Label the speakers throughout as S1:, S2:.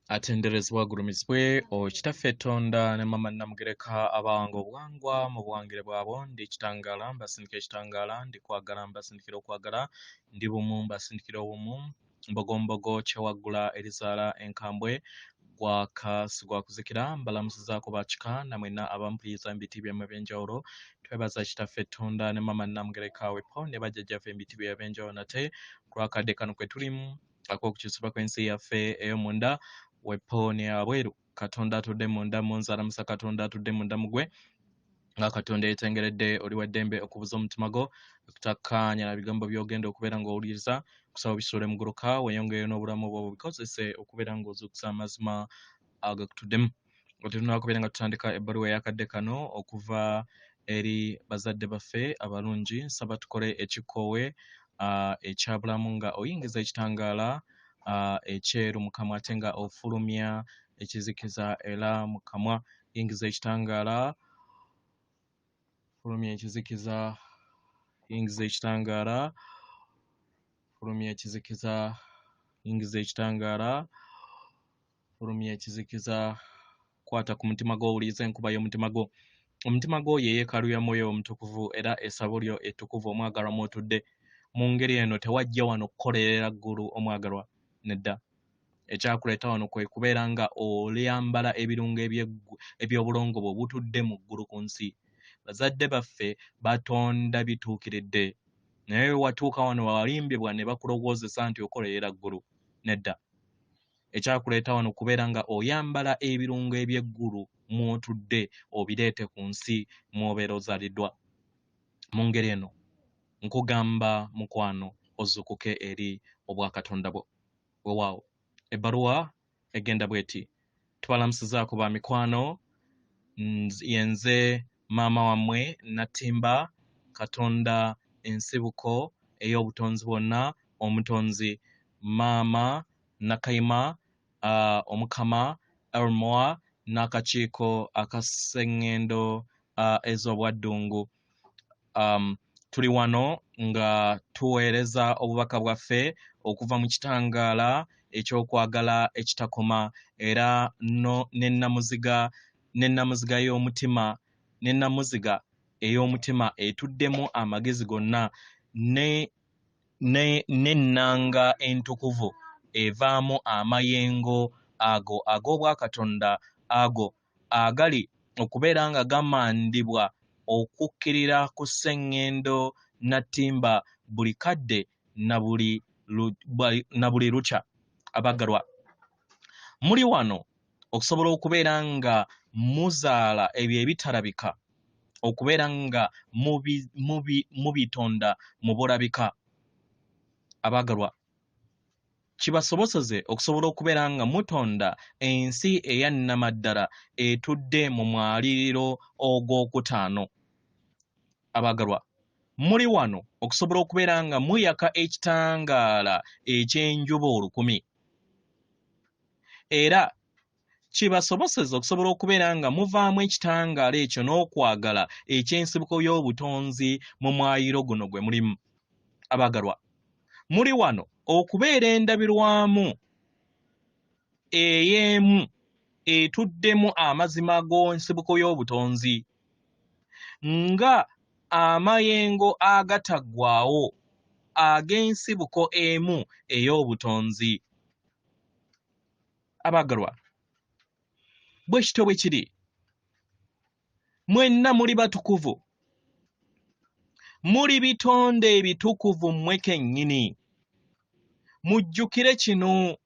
S1: atenderezebwa agulumizibwe okitaffe Tonda ne Maama Namugereka abange obwangwa mu buwangire bwabo ndi kitangala mbasindikira ekitangala ndi kwagala mbasindikira okwagala ndi bumu mbasindikira obumu mbogombogo kyewaggula erizaala enkambwe gwaka kuzikira mbalamusizaako bakika namwena abampuliriza mu biti byammwe ebyenjawulo twebaza kitaffe Tonda ne Maama Namugereka wepo ne bajjajjaffe mu biti byabwe ebyenjawulo nate ku lwakadde kano kwe tulimu ak'okukyusibwa kw'ensi yaffe ey'omunda wepo ne abweru Katonda atudde munda munzala musa Katonda atudde munda mugwe nga Katonda yetengeredde oli waddembe okubuza omutima gwo okutakkaanya na bigambo by'ogenda okubeera ng'owuliriza kusaba bisuule muguluka weeyongere n'obulamu bwo bubikozese okubeera ng'ozuukusa amazima agakutuddemu. Tulina kubeera nga tutandika ebbaluwa ey'akadde kano okuva eri bazadde baffe abalungi nsaba tukole ekikoowe ekyabulamu nga oyingiza ekitangaala ekyeru mu kamwa ate nga ofulumya ekizikiza era mu kamwa. Yingiza ekitangaala, fulumya ekizikiza, yingiza ekitangaala, fulumya ekizikiza, yingiza ekitangaala, fulumya ekizikiza. Kwata ku mutima gwo owulirize enkuba y'omutima gwo. Omutima gwo ye yeekaalu ya Mwoyo Omutukuvu era essabo lyo ettukuvu omwagalwa mw'otudde. Mu ngeri eno tewajja wano kukolerera ggulu omwagalwa nedda. Ekyakuleeta wano kwe kubeera nga olyambala ebirungo eby'obulongo bwo butudde mu ggulu ku nsi. Bazadde baffe batonda bituukiridde naye watuuka wano walimbibwa ne bakulowoozesa nti okolerera ggulu nedda. Ekyakuleeta wano kubeera nga oyambala ebirungo eby'eggulu mw'otudde obireete ku nsi mw'obeera ozaaliddwa. Mu ngeri eno nkugamba mukwano ozzukuke eri obwakatonda bwo. Weewaawo ebbaluwa egenda bw'eti: tubalamusizaako ba mikwano, yenze maama wammwe Nattimba, Katonda Ensibuko ey'obutonzi bwonna, omutonzi Maama, Nakayima, Omukama Morya n'akakiiko akasseŋŋendo ez'obwa Ddungu. Tuli wano nga tuweereza obubaka bwaffe okuva mu kitangaala ekyokwagala ekitakoma era n'ennamuziga y'omutima n'ennamuziga ey'omutima etuddemu amagezi gonna n'ennanga entukuvu evaamu amayengo ago ag'obwakatonda ago agali okubeera nga gamandibwa okukkirira ku sseŋŋendo Nattimba buli kadde na buli lukya. Abaggalwa, muli wano okusobola okubeera nga muzaala ebyo ebitalabika, okubeera nga mubitonda mu bulabika. Abaggalwa, kibasoboseze okusobola okubeera nga mutonda ensi eya nnamaddala etudde mu mwaliriro ogwokutaano. Abaggalwa, muli wano okusobola okubeera nga muyaka ekitangaala eky'enjuba 1000 era kibasoboseze okusobola okubeera nga muvaamu ekitangaala ekyo n'okwagala eky'ensibuko y'obutonzi mu mwayiro guno gwe mulimu. Abaggalwa, muli wano okubeera endabirwamu ey'emu etuddemu amazima g'ensibuko y'obutonzi nga amayengo agataggwaawo ag'ensibuko emu ey'obutonzi. Abaggalwa, bwe kityo bwe kiri. Mwenna muli batukuvu, muli bitonde ebitukuvu mmwe kennyini. Mujjukire kino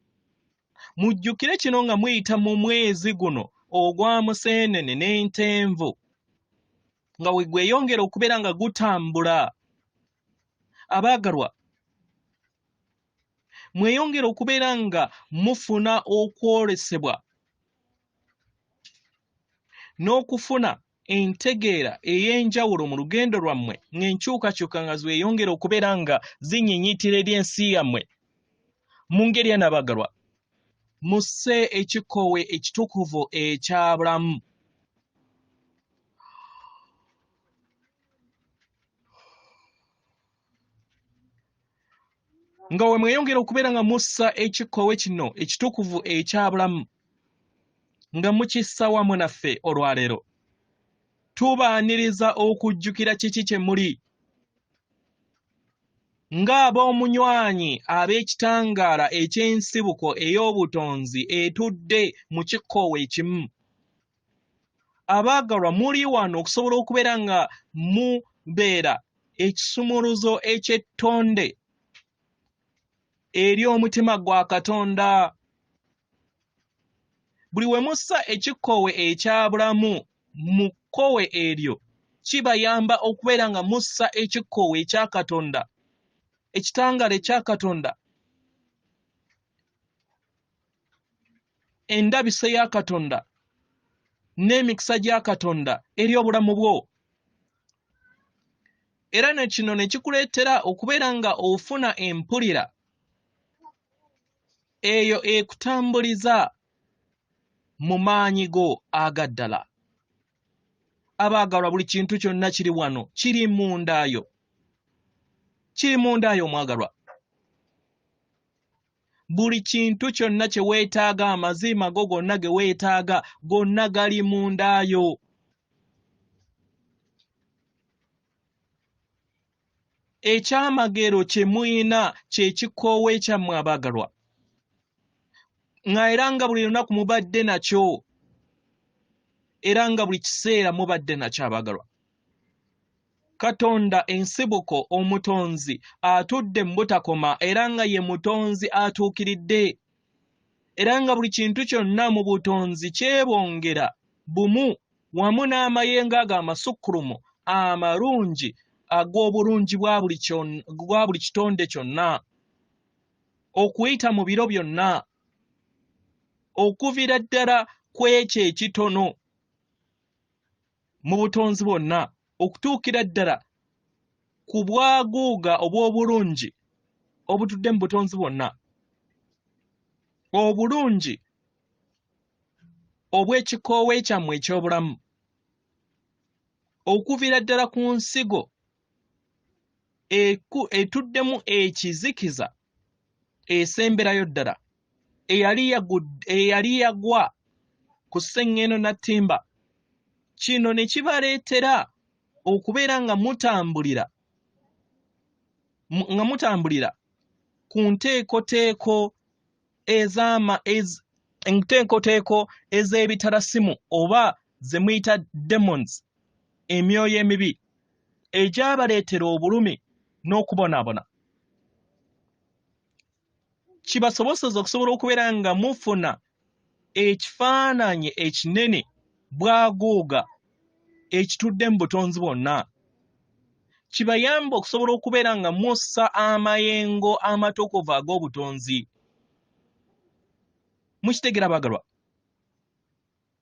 S1: nga muyita mu mwezi guno ogwa Museenene n'Entenvu nga we gweyongera okubeera nga gutambula. Abaagalwa, mweyongera okubeera nga mufuna okwolesebwa n'okufuna entegeera ey'enjawulo mu lugendo lwammwe ng'enkyukakyuka nga zweyongera okubeera nga zinyinyitira eri ensi yammwe. Mu ngeri eno abaagalwa, musse ekikoowe ekitukuvu ekyabulamu. Nga we mweyongera okubeera nga mussa ekikoowe kino ekitukuvu ekyabulamu nga mukissa wamu naffe olwaleero. Tubaaniriza okujjukira kiki kye muli ng'ab'omunywanyi ab'ekitangaala eky'ensibuko ey'obutonzi etudde mu kikkoowe ekimu. Abaagalwa muli wano okusobola okubeera nga mubeera ekisumuluzo eky'ettonde eri omutima gwa Katonda. Buli we mussa ekikkoowe ekyabulamu mu kkowe eryo kibayamba okubeera nga mussa ekikkoowe ekya Katonda, ekitangaala ekya Katonda, endabisa ya Katonda n'emikisa gya Katonda eri obulamu bwo. Era ne kino ne kikuleetera okubeera nga ofuna empulira eyo ekutambuliza mu maanyi go aga ddala. Abaagalwa, buli kintu kyonna kiri wano, kiri mundaayo, kiri mundaayo omwagalwa. Buli kintu kyonna kye weetaaga, amazima go gonna ge weetaaga, gonna gali mundaayo. Ekyamagero kye muyina kye kikkoowe kyammwe abaagalwa, nga era nga buli lunaku mubadde nakyo, era nga buli kiseera mubadde nakyo abaagalwa. Katonda Ensibuko omutonzi atudde mu butakoma era nga ye mutonzi atuukiridde, era nga buli kintu kyonna mu butonzi kyebongera bumu wamu n'amayengo ago amasukkulumu amalungi ag'obulungi bwa buli kitonde kyonna, okuyita mu biro byonna, okuviira ddala ku ekyo ekitono mu butonzi bwonna okutuukira ddala ku bwaguuga obw'obulungi obutudde mu butonzi bwonna, obulungi obw'ekikoowe kyammwe eky'obulamu, okuviira ddala ku nsigo etuddemu ekizikiza esemberayo ddala eyali yagwa ku sseŋŋendo Nattimba. Kino ne kibaleetera okubeera nga mutambulira ku nteekoteeko ez'ebitarasimu oba ze muyita demons, emyoyo emibi egyabaleetera obulumi n'okubonaabona. Kibasobozesa okusobola okubeera nga mufuna ekifaananyi ekinene bwaguuga ekitudde mu butonzi bwonna. Kibayamba okusobola okubeera nga mussa amayengo amatukuvu ag'obutonzi. Mukitegeera baagalwa?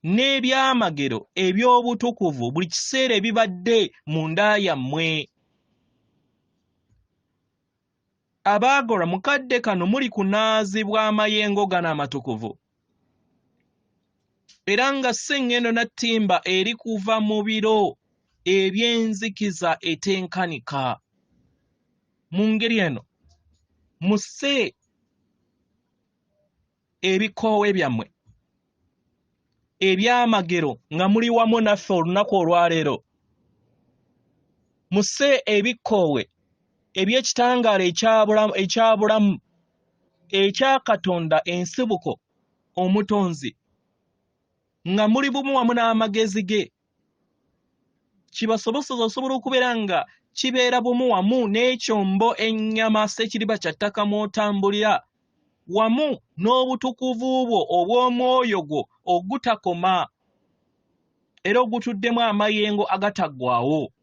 S1: N'ebyamagero eby'obutukuvu buli kiseera ebibadde mu nda yammwe. Abaagalwa, mukadde kano muli kunaazibwa amayengo gano amatukuvu. Era nga sseŋŋendo Nattimba eri kuva mu biro eby'enzikiza etenkanika. Mu ngeri eno musse ebikoowe byammwe ebyamagero nga muli wamu naffe olunaku olwaleero. Musse ebikoowe eby'ekitangaala ekyabulamu ekya Katonda Ensibuko omutonzi nga muli bumu wamu n'amagezi ge. Kibasobozesa osobola okubeera nga kibeera bumu wamu n'ekyombo ennyama ssekiriba kya ttaka mw'otambulira, wamu n'obutukuvu bwo obw'omwoyo gwo ogutakoma era ogutuddemu amayengo agataggwaawo.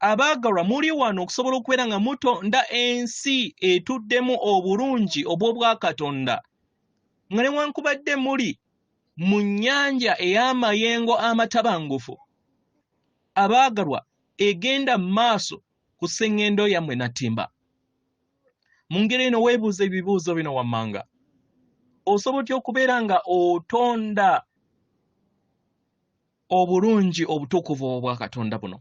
S1: Abaagalwa, muli wano okusobola okubeera nga mutonda ensi etuddemu obulungi obw'obwa Katonda, nga newankubadde muli mu nnyanja ey'amayengo amatabangufu. Abaagalwa, egenda mu maaso ku sseŋŋendo yammwe Nattimba. Mu ngeri eno weebuuza ebibuuzo bino wammanga. Osobola otya okubeera nga otonda obulungi obutukuvu obwa Katonda buno?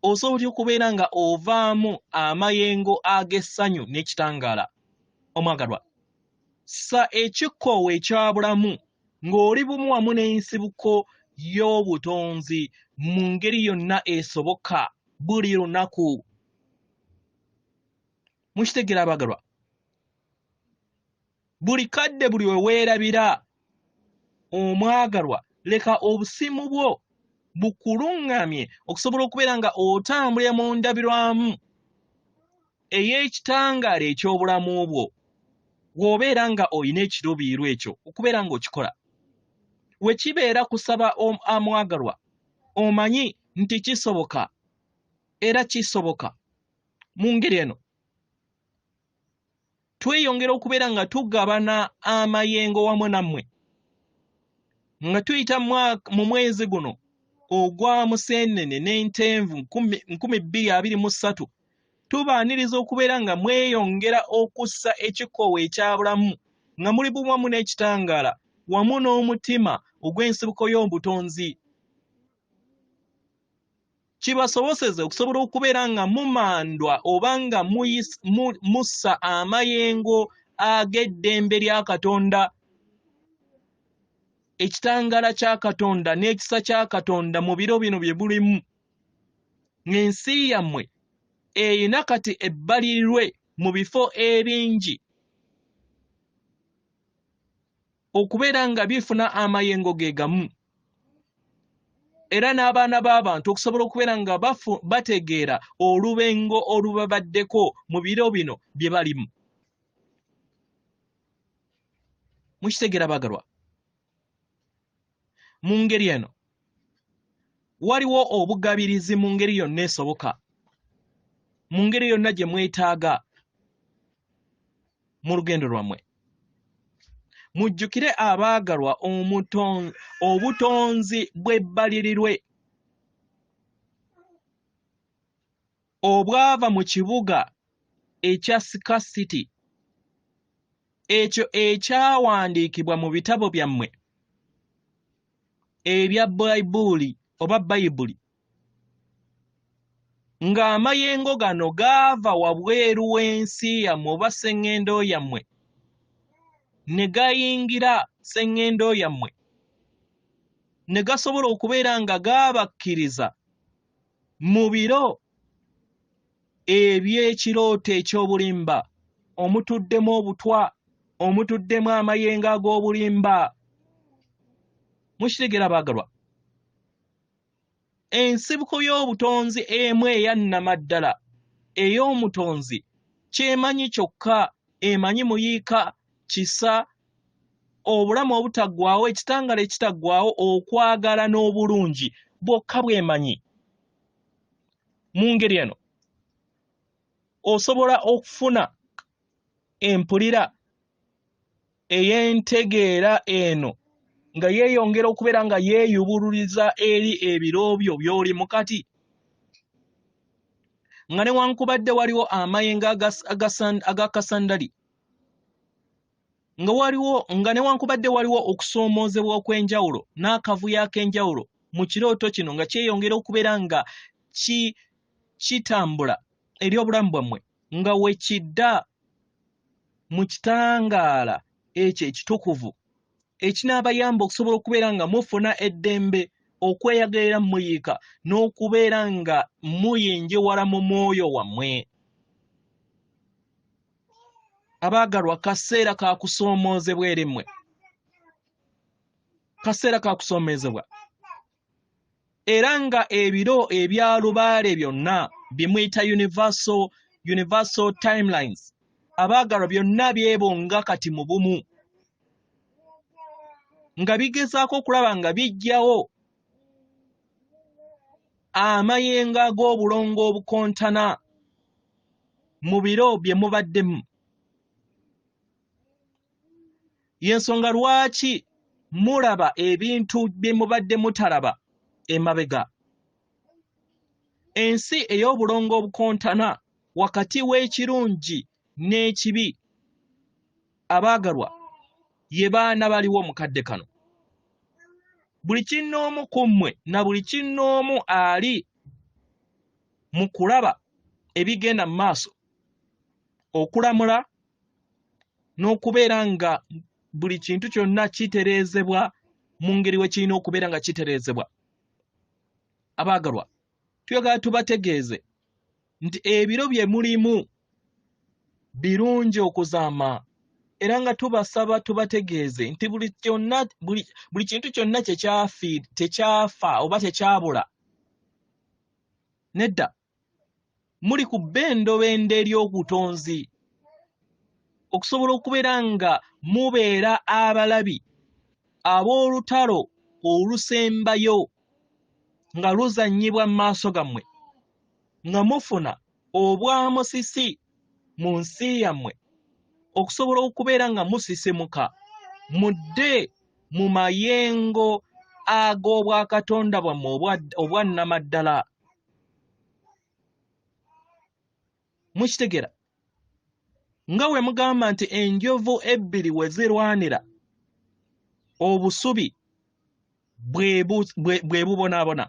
S1: Osobola otya okubeera nga ovaamu amayengo ag'essanyu n'ekitangaala? Omwagalwa, ssa ekikkoowe ekyabulamu ng'oli bumu wamu n'ensibuko y'obutonzi mu ngeri yonna esoboka buli lunaku. Mukitegera abagalwa? Buli kadde buli we weerabira omwagalwa, leka obusimu bwo bukuluŋŋamye okusobola okubeera nga otambulira mu ndabirwamu ey'ekitangaala eky'obulamu bwo, w'obeera nga oyina ekiruubirirwa ekyo okubeera ng'okikola. We kibeera kusaba amwagalwa, omanyi nti kisoboka era kisoboka. Mu ngeri eno tweyongera okubeera nga tugabana amayengo wamu nammwe, nga tuyita mu mwezi guno ogwa Museenene n'Entenvu 2023, tubaaniriza okubeera nga mweyongera okussa ekikoowo ekyabulamu nga muli bumu wamu n'ekitangaala wamu n'omutima ogw'ensibuko y'obutonzi. Kibasoboseze okusobola okubeera nga mumandwa oba nga mussa amayengo ag'eddembe lya Katonda, ekitangaala kya Katonda n'ekisa kya Katonda mu biro bino bye bulimu. Ng'ensi yammwe eyina kati ebbalirirwe mu bifo ebingi okubeera nga bifuna amayengo ge gamu, era n'abaana b'abantu okusobola okubeera nga bategeera olubengo olubabaddeko mu biro bino bye balimu. Mukitegera bagalwa? Mu ngeri eno waliwo obugabirizi mu ngeri yonna esoboka, mu ngeri yonna gye mwetaaga mu lugendo lwammwe. Mujjukire abaagalwa obutonzi bw'ebbalirirwe obwava mu kibuga ekya Scarcity, ekyo ekyawandiikibwa mu bitabo byammwe ebya Bayibuli oba Bayibuli, ng'amayengo gano gaava wabweru w'ensi yammwe oba sseŋŋendo yammwe ne gayingira sseŋŋendo yammwe, ne gasobola okubeera nga gaabakkiriza mu biro eby'ekirooto eky'obulimba, omutuddemu obutwa, omutuddemu amayengo ag'obulimba. Mukitegera baagalwa? Ensibuko y'obutonzi emu eyannamaddala ey'omutonzi kyemanyi kyokka, emanyi muyiika, kisa, obulamu obutaggwaawo, ekitangaala ekitaggwaawo, okwagala n'obulungi bwokka bwemanyi. Mu ngeri eno osobola okufuna empulira ey'entegeera eno nga yeeyongera okubeera nga yeeyubululiza eri ebiro byo by'oli mukati, nga newankubadde waliwo amayengo agakasandali, nga newankubadde waliwo okusoomoozebwa okw'enjawulo n'akavuyo ak'enjawulo mu kirooto kino nga kyeyongera okubeera nga kitambula eri obulamu bwammwe, nga we kidda mu kitangaala ekyo ekitukuvu ekinaabayamba okusobola okubeera nga mufuna eddembe, okweyagalira muyiika n'okubeera nga muyingiwala mu mwoyo wammwe. Abaagalwa, kaseera ka kusoomoozebwa eri mmwe, kaseera ka kusoomoozebwa, era nga ebiro ebya lubaale byonna bimuyita universal timelines, abaagalwa byonna byebonga kati mu bumu, nga bigezaako okulaba nga bijjawo amayengo ag'obulongo obukontana mu biro bye mubaddemu. Y'ensonga lwaki mulaba ebintu bye mubadde mutalaba emabega. Ensi ey'obulongo obukontana wakati w'ekirungi n'ekibi, abaagalwa, ye baana baliwo mu kadde kano. Buli kinnoomu ku mmwe na buli kinnoomu ali mu kulaba ebigenda mu maaso, okulamula n'okubeera nga buli kintu kyonna kitereezebwa mu ngeri we kirina okubeera nga kitereezebwa. Abaagalwa, tuyagala tubategeeze nti ebiro bye mulimu birungi okuzaama, era nga tubasaba tubategeeze nti buli kintu kyonna tekyafa oba tekyabula. Nedda, muli ku bbendobendo ery'obutonzi okusobola okubeera nga mubeera abalabi ab'olutalo olusembayo nga luzannyibwa mu maaso gammwe, nga mufuna obwamusisi mu nsi yammwe, okusobola okubeera nga musisimuka mudde mu mayengo ag'obwakatonda bwammwe obwannamaddala. Mukitegera nga we mugamba nti enjovu ebbiri we zirwanira obusubi bwe bubonaabona.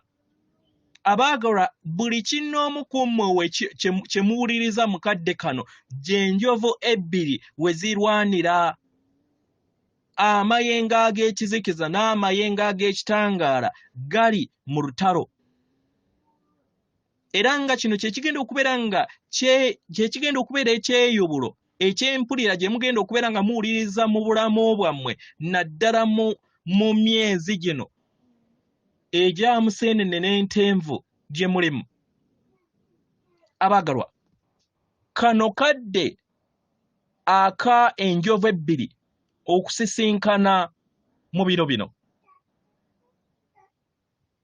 S1: Abaagalwa, buli kinoomu ku mmwe kye muwuliriza mu kadde kano gy'enjovu ebbiri we zirwanira. Amayengo ag'ekizikiza n'amayengo ag'ekitangaala gali mu lutalo. Era nga kino kyekigenda okubeera nga kyekigenda okubeera ekyeyubulo ekyempulira gye mugenda okubeera nga muwuliriza mu bulamu bwammwe, naddala mu myezi gino egya museenene n'entenvu gye mulimu. Abaagalwa, kano kadde aka enjovu ebbiri okusisinkana mu biro bino.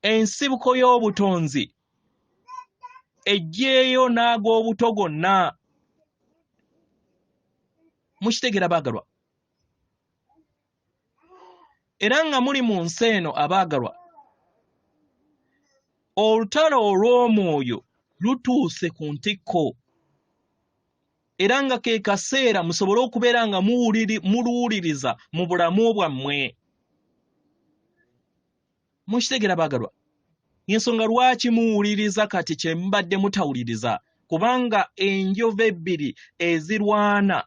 S1: Ensibuko y'obutonzi ejjeeyo n'ag'obuto gonna. Mukitegera abaagalwa? Era nga muli mu nsi eno abaagalwa, olutalo olw'omwoyo lutuuse ku ntikko, era nga ke kaseera musobole okubeera nga muluwuliriza mu bulamu bwammwe. Mukitegera abaagalwa? Y'ensonga lwaki muwuliriza kati kye mubadde mutawuliriza, kubanga enjovu ebbiri ezirwana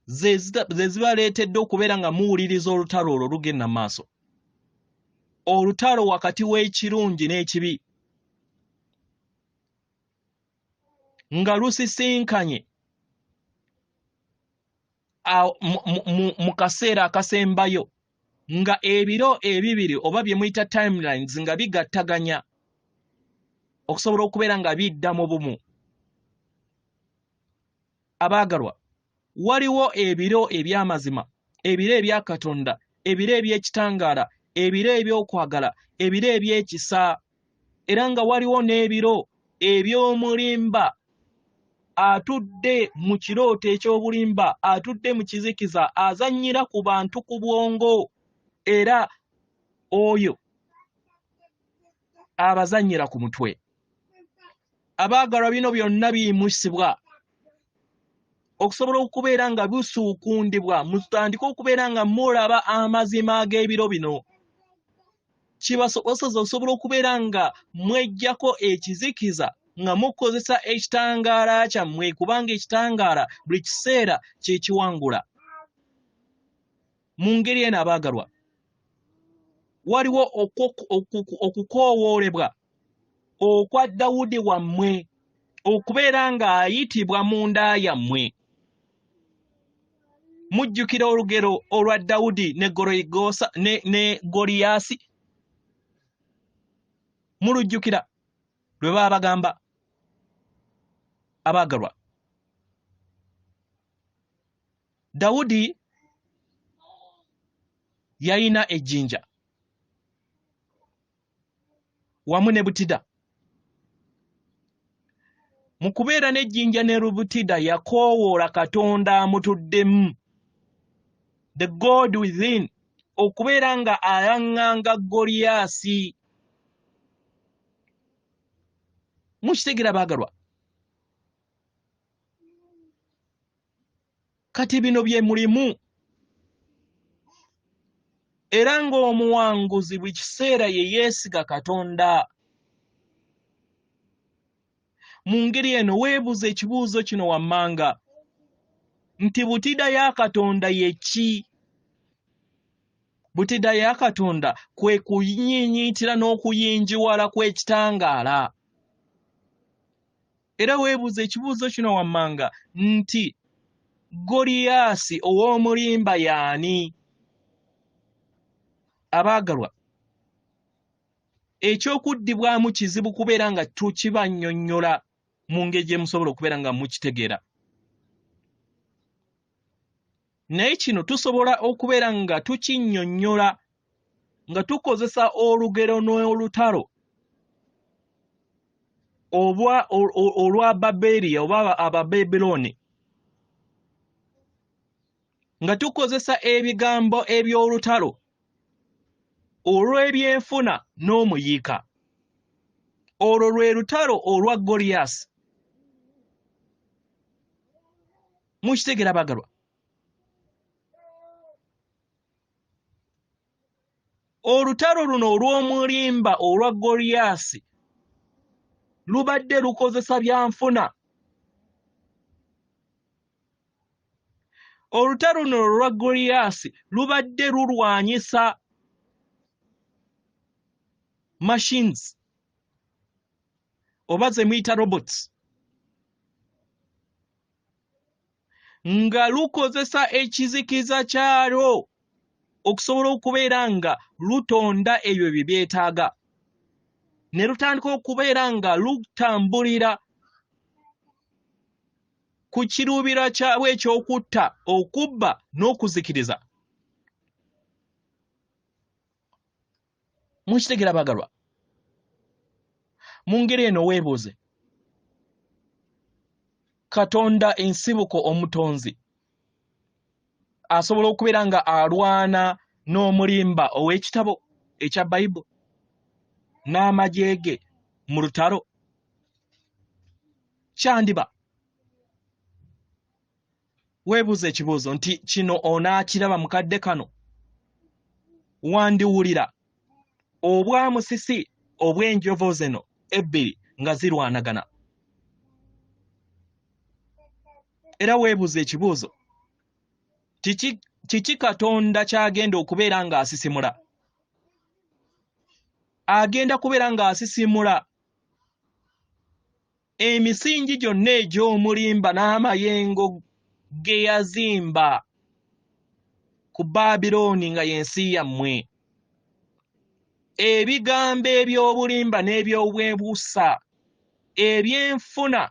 S1: ze zibaleetedde okubeera nga muwuliriza olutalo olwo lugenda mu maaso, olutalo wakati w'ekirungi n'ekibi, nga lusisinkanye mu kaseera akasembayo, nga ebiro ebibiri oba bye muyita timelines nga bigattaganya okusobola okubeera nga bidda mu bumu. Abaagalwa, waliwo ebiro eby'amazima, ebiro ebya Katonda, ebiro eby'ekitangaala, ebiro eby'okwagala, ebiro eby'ekisa, era nga waliwo n'ebiro eby'omulimba atudde mu kirooto eky'obulimba, atudde mu kizikiza, azannyira ku bantu ku bwongo, era oyo abazannyira ku mutwe. Abaagalwa, bino byonna biyimusibwa okusobola okubeera nga bisuukundibwa, mutandike okubeera nga mulaba amazima ag'ebiro bino. Kibasobozesa okusobola okubeera nga mweggyako ekizikiza nga mukozesa ekitangaala kyammwe, kubanga ekitangaala buli kiseera kye kiwangula. Mu ngeri eno abaagalwa, waliwo okukoowoolebwa okwa Dawudi wammwe okubeera nga ayitibwa mu nda yammwe. Mujjukira olugero olwa Dawudi ne Goliyasi? Mulujjukira lwe baba bagamba? Abaagalwa, Dawudi yalina ejjinja wamu ne butida. Mu kubeera n'ejjinja ne butida yakoowoola Katonda amutuddemu, the God within, okubeera nga ayaŋŋanga Goliyasi. Mukitegera baagalwa? Kati bino bye mulimu, era ng'omuwanguzi buli kiseera ye yeesiga Katonda. Mu ngeri eno weebuuza ekibuuzo kino wammanga nti butida ya Katonda ye ki? Butida ya Katonda kwe kunyinyiitira n'okuyinjiwala kw'ekitangaala. Era weebuuza ekibuuzo kino wammanga nti Goliyasi ow'omulimba y'ani? Abaagalwa, ekyokuddibwamu kizibu kubeera nga tukibannyonnyola mu ngeri gye musobola okubeera nga mukitegeera. Naye kino tusobola okubeera nga tukinnyonnyola nga tukozesa olugero n'olutalo olwa Baberiya oba Ababebiloni, nga tukozesa ebigambo eby'olutalo olw'ebyenfuna n'omuyiika. Olwo lwe lutalo olwa Goliyasi. Mukitegera bagalwa? Olutalo luno olw'omulimba olwa Goliyasi lubadde lukozesa byanfuna. Olutalo luno olwa Goliyasi lubadde lulwanyisa machines oba ze muyita robots, nga lukozesa ekizikiza kyalwo okusobola okubeera nga lutonda ebyo bye byetaaga, ne lutandika okubeera nga lutambulira ku kiruubira kyabwe eky'okutta, okubba n'okuzikiriza. Mukitegera bagalwa? Mu ngeri eno weebuuze, Katonda Ensibuko omutonzi asobola okubeera nga alwana n'omulimba ow'ekitabo ekya Bayibuli n'amagye ge mu lutalo? Kyandiba? Weebuuza ekibuuzo nti kino onaakiraba mukadde kano? Wandiwulira obwamusisi obw'enjovu zino ebbiri nga zirwanagana? Era weebuuza ekibuuzo, kiki Katonda kyagenda okubeera nga asisimula? Agenda kubeera nga asisimula emisingi gyonna egy'omulimba n'amayengo ge yazimba ku Babiloni nga y'ensi yammwe. Ebigambo eby'obulimba n'eby'obwebuusa ebyenfuna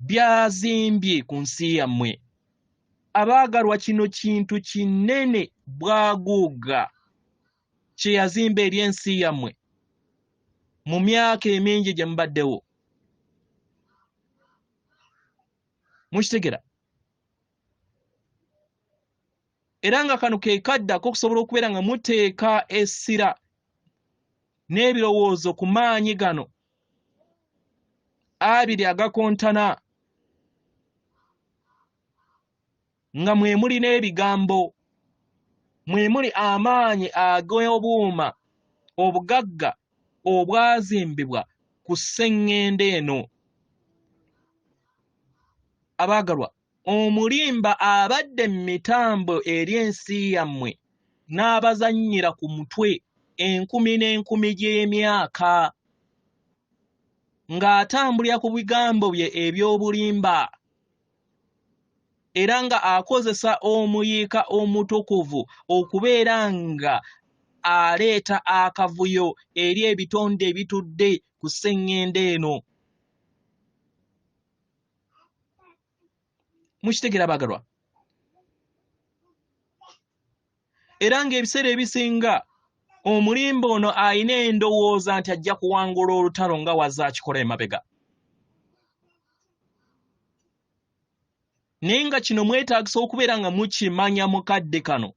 S1: byazimbye ku nsi yammwe. Abaagalwa, kino kintu kinene bwaguuga kye yazimba eri ensi yammwe mu myaka emingi gye mubaddewo. Mukitegera? Era nga kano ke kaddako okusobola okubeera nga muteeka essira n'ebirowoozo ku maanyi gano abiri agakontana, nga mwe muli n'ebigambo, mwe muli amaanyi ag'obuuma obugagga obwazimbibwa ku sseŋŋendo eno. Abaagalwa, omulimba abadde mu mitambo eri ensi yammwe n'abazannyira ku mutwe enkumi n'enkumi gy'emyaka, ng'atambulira ku bigambo bye eby'obulimba, era nga akozesa omuyiika omutukuvu okubeera nga aleeta akavuyo eri ebitonde ebitudde ku sseŋŋendo eno. Mukitegera bagalwa? Era ng'ebiseera ebisinga omulimba ono alina endowooza nti ajja kuwangula olutalo nga wazze akikola emabega. Naye nga kino mwetaagisa okubeera nga mukimanya mukadde kano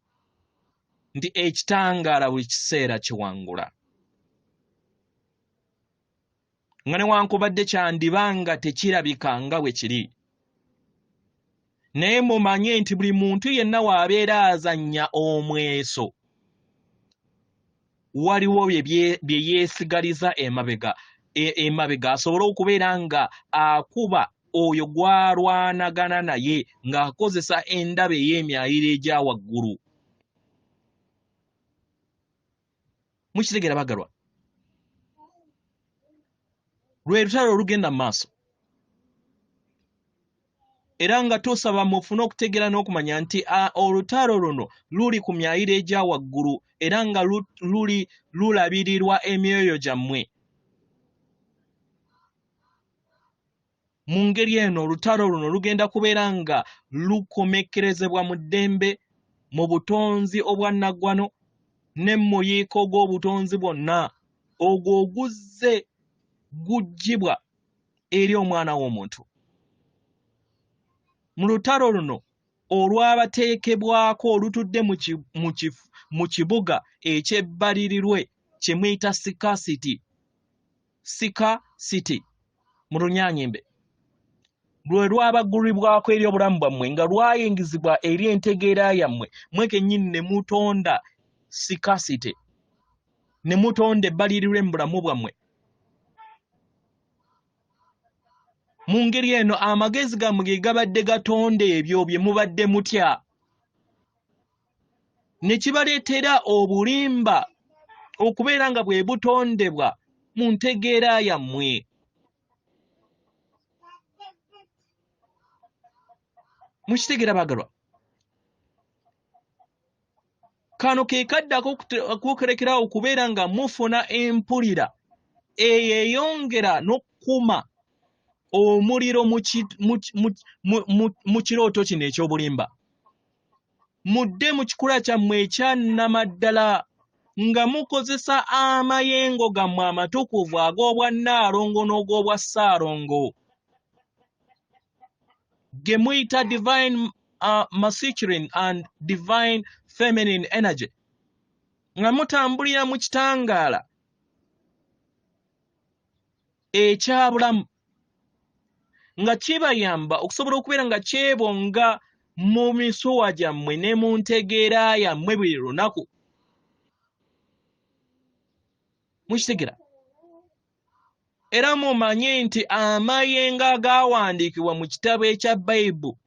S1: nti ekitangaala buli kiseera kiwangula. Nga newankubadde kyandiba nga tekirabika nga bwe kiri, naye mumanye nti buli muntu yenna w'abeera azannya omweso waliwo bye yeesigaliza emabega asobole okubeera nga akuba oyo gwarwanagana naye ng'akozesa endaba ey'emyayiro egya waggulu. Mukitegeera bagalwa? Lwe lutalo olugenda mu maaso. Era nga tusaba mufune okutegeera n'okumanya nti olutalo luno luli ku myayiro egya waggulu era nga lulabirirwa emyoyo gyammwe. Mu ngeri eno olutalo luno lugenda kubeera nga lukomekkerezebwa mu ddembe, mu butonzi obwannaggwano ne mu muyiiko gw'obutonzi bwonna ogwo oguzze guggyibwa eri omwana w'omuntu. Mu lutalo luno olwabateekebwako olutudde mu kibuga eky'ebbalirirwe kye muyita Sika City mu Lunyanyimbe, lwe lwabaggulibwako eri obulamu bwammwe nga lwayingizibwa eri entegeera yammwe mwe kennyini ne mutonda Sika City, ne mutonda ebbalirirwe mu bulamu bwammwe. Mu ngeri eno amagezi gammwe ge gabadde gatonda ebyo bye mubadde mutya, ne kibaleetera obulimba okubeera nga bwe butondebwa mu ntegeera yammwe. Mukitegeera bagalwa? Kano ke kaddako okukerekerawo okubeera nga mufuna empulira eyeyongera n'okukuma omuliro mu kirooto kino eky'obulimba. Mudde mu kikula kyammwe ekyannamaddala nga mukozesa amayengo gammwe amatukuvu ag'obwannalongo n'og'obwa Ssalongo ge muyita divine masculine and divine feminine energy, nga mutambulira mu kitangaala ekyabulamu nga kibayamba okusobola okubeera nga kyebonga mu misuwa gyammwe ne mu ntegeera yammwe buli lunaku. Mukitegeera? Era mumanye nti amayengo agaawandiikibwa mu kitabo ekya Bayibuli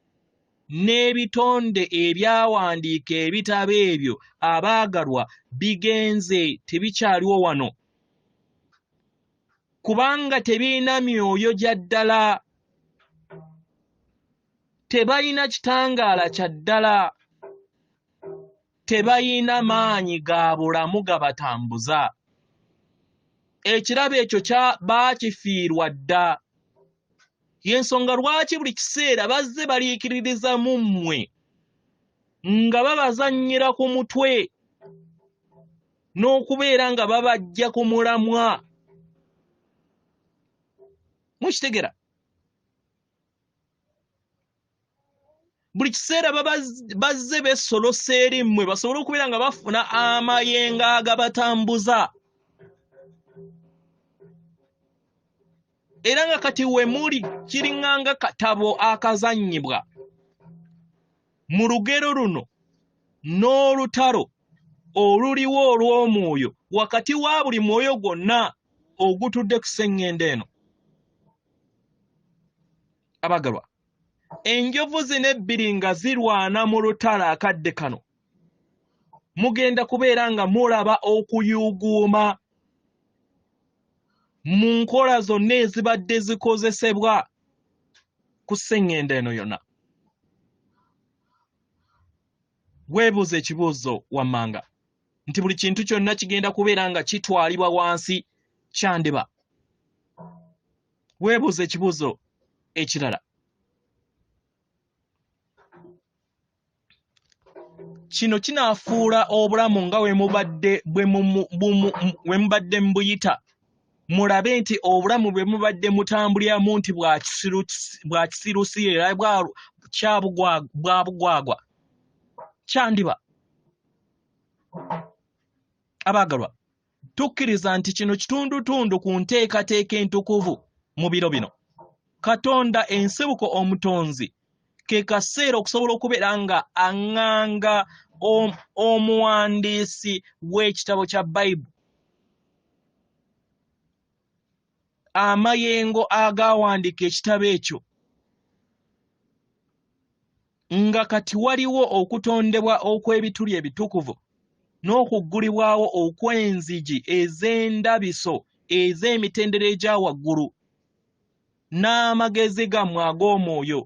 S1: n'ebitonde ebyawandiika ebitabo ebyo abaagalwa bigenze tebikyaliwo wano, kubanga tebirina myoyo gya ddala, tebalina kitangaala kya ddala, tebalina maanyi ga bulamu gabatambuza. Ekirabo ekyo baakifiirwa dda. Y'ensonga lwaki buli kiseera bazze baliikiririza mu mmwe nga babazannyira ku mutwe n'okubeera nga babajja ku mulamwa. Mukitegeera? Buli kiseera bazze besolosa eri mmwe basobole okubeera nga bafuna amayengo agabatambuza. Era nga kati we muli kiringanga katabo akazannyibwa. Mu lugero luno n'olutalo oluliwo olw'omwoyo wakati wa buli mwoyo gwonna ogutudde ku sseŋŋendo eno. Abagalwa, enjovu zino ebbiri nga zirwana mu lutalo akadde kano, mugenda kubeera nga mulaba okuyuuguuma mu nkola zonna ezibadde zikozesebwa ku sseŋŋendo eno yonna. Weebuuza ekibuuzo wammanga nti buli kintu kyonna kigenda kubeera nga kitwalibwa wansi kyandiba. Weebuuza ekibuuzo ekirala. Kino kinaafuula obulamu nga we mubadde mbuyita. Mulabe nti obulamu bwe mubadde mutambuliramu nti bwa kisirusi era bwa bugwagwa kyandiba. Abaagalwa, tukkiriza nti kino kitundutundu ku nteekateeka entukuvu mu biro bino. Katonda Ensibuko omutonzi ke kaseera okusobola okubeera nga aŋŋanga omuwandiisi w'ekitabo kya Bayibuli amayengo agaawandiika ekitabo ekyo nga kati waliwo okutondebwa okw'ebituli ebitukuvu n'okuggulibwawo okw'enzigi ez'endabiso ez'emitendera egya waggulu n'amagezi gammwe ag'omwoyo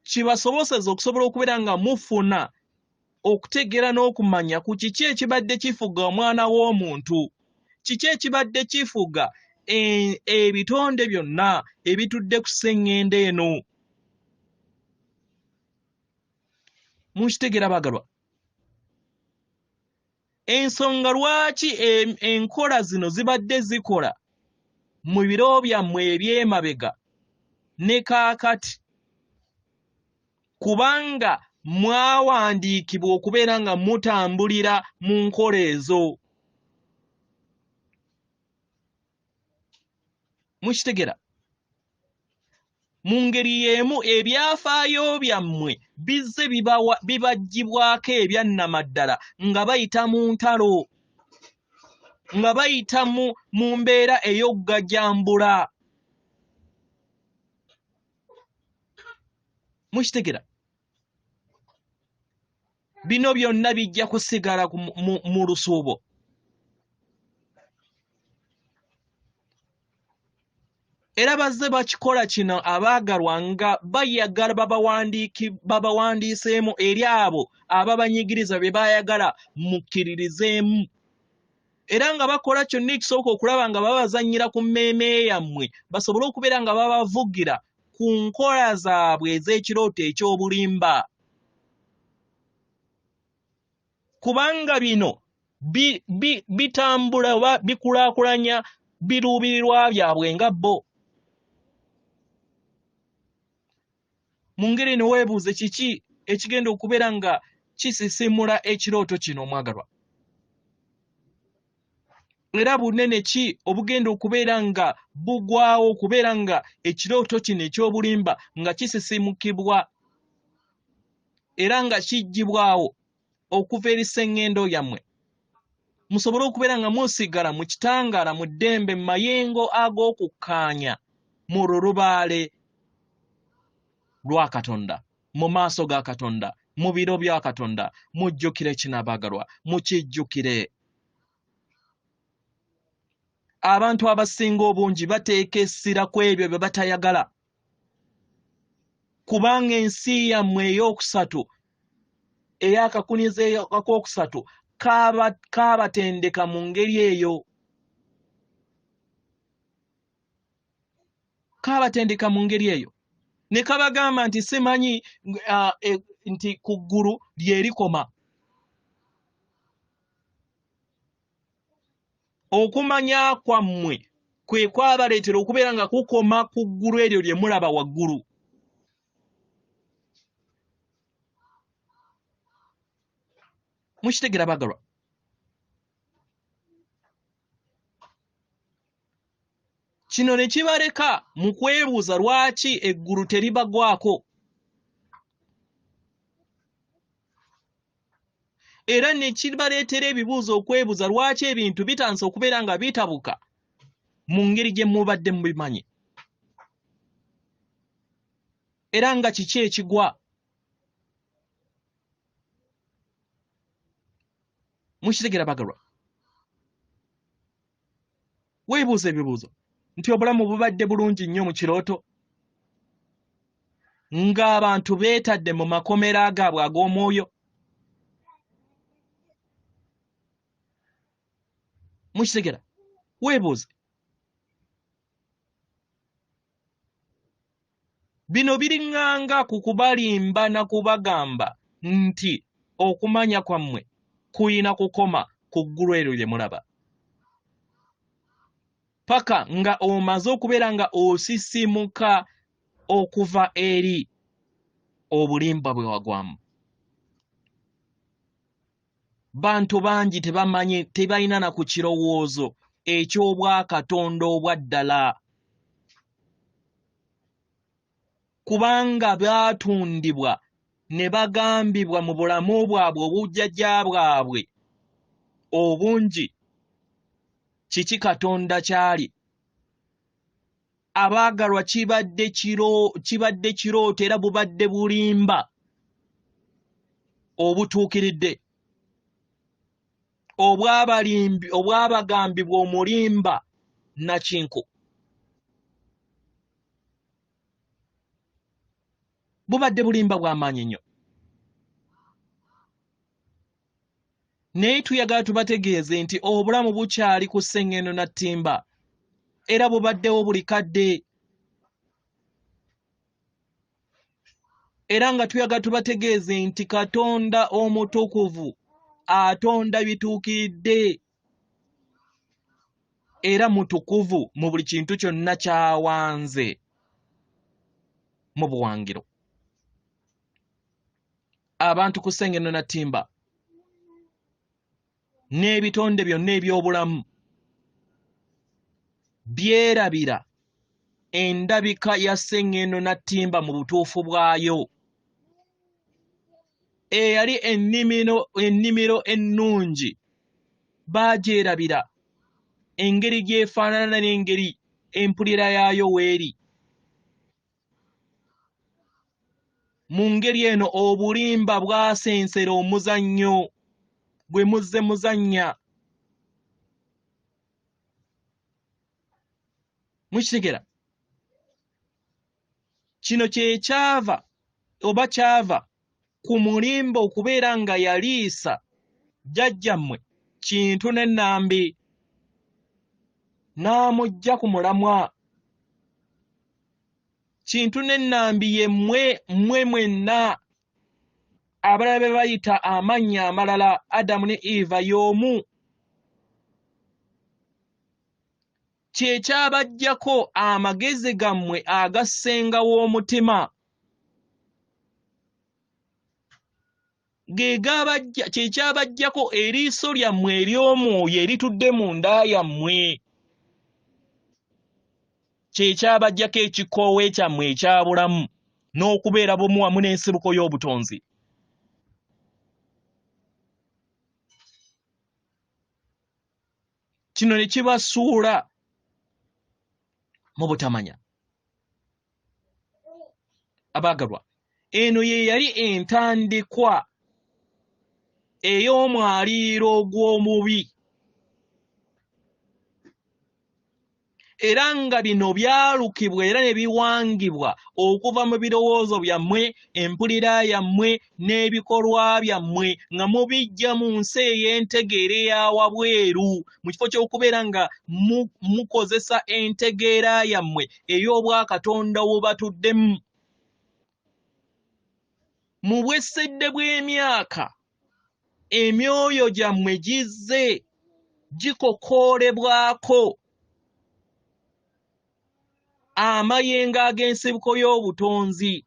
S1: kibasoboseza okusobola okubeera nga mufuna okutegeera n'okumanya ku kiki ekibadde kifuga omwana w'omuntu, kiki ekibadde kifuga ebitonde byonna ebitudde ku sseŋŋendo eno. Mukitegeera bagalwa? Ensonga lwaki enkola zino zibadde zikola mu biro byammwe eby'emabega ne kaakati, kubanga mwawandiikibwa okubeera nga mutambulira mu nkola ezo. Mukitegeera? Mu ngeri y'emu ebyafaayo byammwe bizze bibaggyibwako ebyannamaddala nga bayita mu ntalo, nga bayita mu mbeera ey'oggajambula. Mukitegeera? Bino byonna bijja kusigala mu lusuubo. Era bazze bakikola kino abaagalwa nga bayagala babawandiiseemu eri abo ababanyigiriza bye baayagala mukkiririzeemu. Era nga bakola kyonna ekisooka okulaba nga babazannyira ku mmeeme yammwe basobole okubeera nga babavugira ku nkola zaabwe ez'ekirooto eky'obulimba. Kubanga bino bitambula oba bikulaakulanya biruubirirwa byabwe nga bo. Mu ngeri eno weebuuze kiki ekigenda okubeera nga kisisimula ekirooto kino omwagalwa? Era bunene ki obugenda okubeera nga bugwawo okubeera nga ekirooto kino eky'obulimba nga kisisimukibwa era nga kiggyibwawo okuva eri sseŋŋendo yammwe, musobole okubeera nga musigala mu kitangaala mu ddembe mu mayengo ag'okukkaanya mu lulubaale lwa Katonda, mu maaso ga Katonda, mu biro bya Katonda. Mujjukire kino abaagalwa, mukijjukire. Abantu abasinga obungi bateeka essira ku ebyo bye batayagala, kubanga ensi yammwe ey'okusatu ey'akakuniza akookusatu kaabatendeka mu ngeri eyo. Kaabatendeka mu ngeri eyo ne kabagamba nti simanyi nti ku ggulu lyerikoma. Okumanya kwammwe kwe kwabaleetera okubeera nga kukoma ku ggulu eryo lye mulaba waggulu. Mukitegeera bagalwa? Kino ne kibaleka mu kwebuuza lwaki eggulu teribagwako. Era ne kibaleetera ebibuuzo okwebuuza lwaki ebintu bitanse okubeera nga bitabuka mu ngeri gye mubadde mubimanyi. Era nga kiki ekigwa? Mukitegeera bagalwa? Weebuuza ebibuuzo nti obulamu bubadde bulungi nnyo mu kirooto ng'abantu beetadde mu makomera agaabwe ag'omwoyo. Mukitegeera? Weebuuze. Bino biriŋŋanga ku kubalimba na kubagamba nti okumanya kwammwe kuyina kukoma ku ggulu eryo lye mulaba. Paka nga omaze okubeera nga osisimuka okuva eri obulimba bwe wagwamu. Bantu bangi tebamanyi, tebalina na ku kirowoozo eky'obwakatonda obwa ddala, kubanga baatundibwa ne bagambibwa mu bulamu bwabwe obujjajja bwabwe obungi kiki Katonda kyali. abaagalwa kibadde kirooto era bubadde bulimba obutuukiridde obwabagambibwa omulimba nakinku. Bubadde bulimba bw'amaanyi nnyo. Naye tuyagala tubategeeze nti obulamu bukyali ku sseŋŋendo Nattimba era bubaddewo buli kadde. Era nga tuyagala tubategeeze nti Katonda omutukuvu atonda bituukiridde era mutukuvu mu buli kintu kyonna ky'awanze mu buwangiro. Abantu ku sseŋŋendo Nattimba n'ebitonde byonna eby'obulamu byerabira endabika ya sseŋŋendo Nattimba mu butuufu bwayo. Eyali ennimiro ennungi baagyerabira engeri gy'efaanana n'engeri empulira yaayo weeri. Mu ngeri eno obulimba bwasensera omuzannyo gwe muzze muzannya. Mukitegera? Kino kyava ku mulimba okubeera nga yaliisa jjajjammwe Kintu n'Ennambi n'amugya ku mulamwa. Kintu n'Ennambi ye mmwe mwenna abalala be bayita amannya amalala Adamu ne Eva y'omu. Kyekyabaggyako amagezi gammwe agassengawo omutima. Kyekyabaggyako eriiso lyammwe ery'omwoyo eritudde mu nda yammwe. Kyekyabaggyako ekikoowe kyammwe ekya bulamu n'okubeera bumu wamu n'ensibuko y'obutonzi. Kino ne kibasuula mu butamanya. Abaagalwa, eno ye yali entandikwa ey'omwaliiro ogw'omubi. Era nga bino byalukibwa era ne biwangibwa okuva mu birowoozo byammwe, empulira yammwe n'ebikolwa byammwe nga mubiggya mu nsi ey'entegeera eya wabweru, mu kifo ky'okubeera nga mukozesa entegeera yammwe ey'obwakatonda obubatuddemu. Mu bwesedde bw'emyaka emyoyo gyammwe gizze gikokoolebwako amayengo ag'ensibuko y'obutonzi.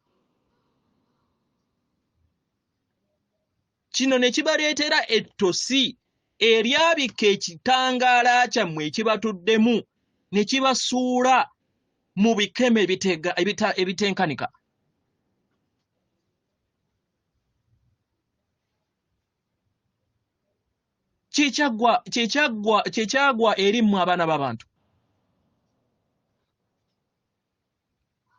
S1: Kino ne kibaleetera ettosi eryabikka ekitangaala kyammwe ekibatuddemu ne kibasuula mu bikeme ebitenkanika. Kyekyagwa eri mmwe abaana b'abantu.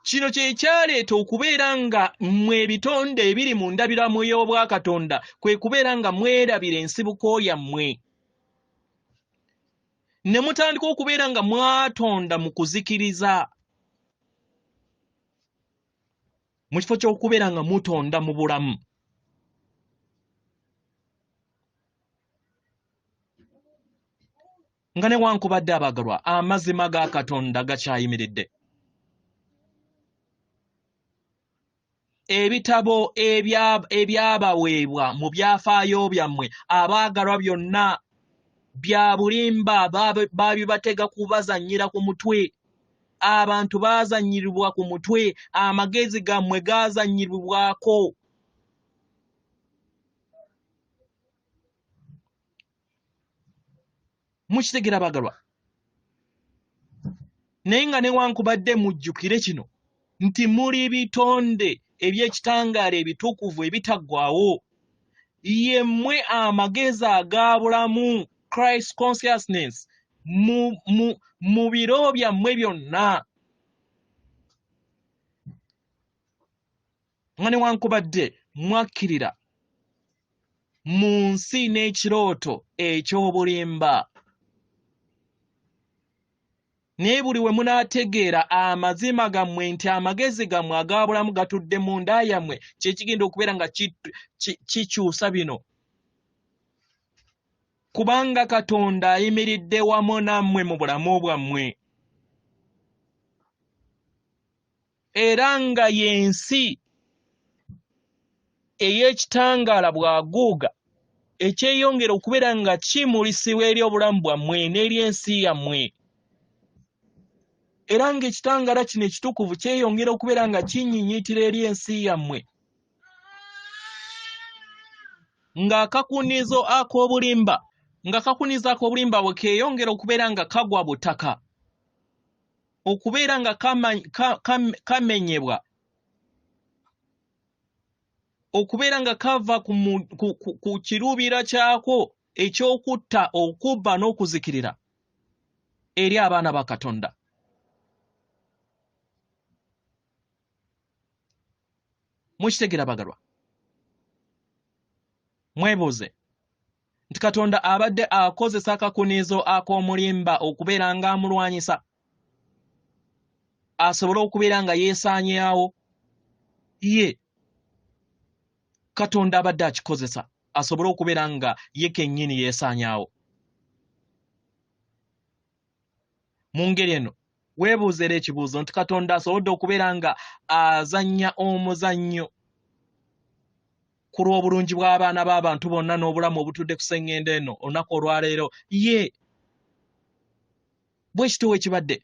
S1: Kino kyekyaleeta okubeera nga mmwe ebitonde ebiri mu ndabiramu y'obwakatonda kwe kubeera nga mwerabira ensibuko yammwe. Ne mutandika okubeera nga mwatonda mu kuzikiriza, mu kifo ky'okubeera nga mutonda mu bulamu. Nga newankubadde abaagalwa amazima ga Katonda gakyayimiridde. Ebitabo ebyabaweebwa mu byafaayo byammwe abaagalwa byonna bya bulimba baabibatega kubazannyira ku mutwe. Abantu baazannyiribwa ku mutwe, amagezi gammwe gaazannyiribwako. Mukitegera abaagalwa? Naye nga newankubadde mujjukire kino nti muli bitonde eby'ekitangaala ebitukuvu ebitaggwaawo, yemmwe amagezi aga bulamu, Christ consciousness, mu biro byammwe byonna nga newankubadde mwakkirira mu nsi n'ekirooto eky'obulimba, naye buli we munaategeera amazima gammwe nti amagezi gammwe aga bulamu gatudde mu nda yammwe, kyekigenda okubeera nga kikyusa bino, kubanga Katonda ayimiridde wamu nammwe mu bulamu bwammwe, era nga y'ensi ey'ekitangaala bw'aguuga ekyeyongera okubeera nga kimulisibwa eri obulamu bwammwe n'eri ensi yammwe, era ng'ekitangaala kino ekitukuvu kyeyongera okubeera nga kinyinyiitira eri ensi yammwe, ng'akakunizo ak'obulimba bwe keeyongera okubeera nga kagwa butaka, okubeera nga kamenyebwa, okubeera nga kava ku kiruubira kyako eky'okutta, okubba n'okuzikirira eri abaana ba Katonda. Mukitegera bagalwa? Mwebuuze nti Katonda abadde akozesa akakunizo ak'omulimba okubeera nga amulwanyisa, asobole okubeera nga yeesaanyaawo ye. Katonda abadde akikozesa asobole okubeera nga ye kennyini yeesaanyaawo. Mu ngeri eno weebuuzeera ekibuuzo nti Katonda asobodde okubeera nga azannya omuzannyo ku lw'obulungi bw'abaana b'abantu bonna n'obulamu obutudde ku sseŋŋendo eno olunaku olwaleero, ye bwe kityo we kibadde.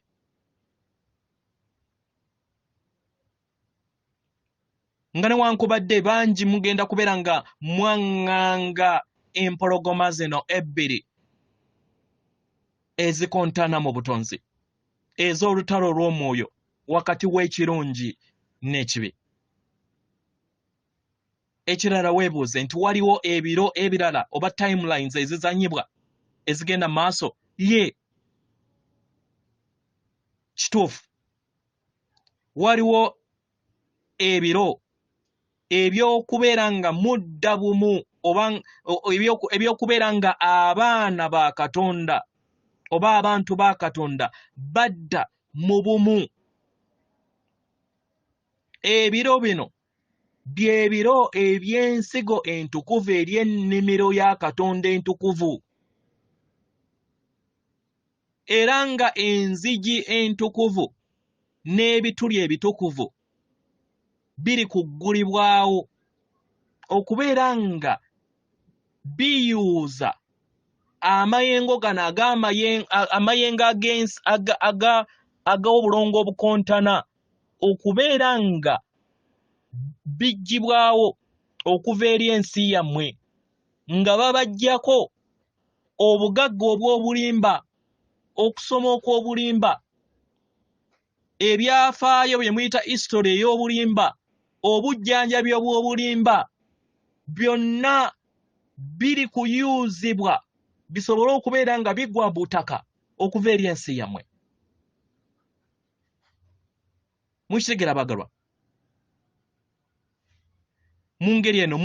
S1: Nga newankubadde bangi mugenda kubeera nga mwaŋŋanga empologoma zino ebbiri ezikontana mu butonzi, ez'olutalo olw'omwoyo wakati w'ekirungi n'ekibi. Ekirala weebuuze nti waliwo ebiro ebirala oba timelines ezizanyibwa ezigenda mu maaso, ye kituufu waliwo ebiro ebyokubeera nga mudda bumu oba ebyokubeera nga abaana ba Katonda oba abantu ba Katonda badda mu bumu. Ebiro bino byebiro eby'ensigo entukuvu ery'ennimiro ya Katonda entukuvu, era nga enzigi entukuvu n'ebituli ebitukuvu biri kuggulibwawo okubeera nga biyuuza amayengo gano amayengo ag'obulongo obukontana okubeera nga bijjibwawo okuva eri ensi yammwe, nga babaggyako obugagga obw'obulimba, okusoma okw'obulimba, ebyafaayo bye muyita history ey'obulimba, obujjanjabi obw'obulimba, byonna biri kuyuuzibwa bisobole okubeera nga bigwa butaka okuva eri ensi yammwe. Mukitegera bagalwa? Mu ngeri eno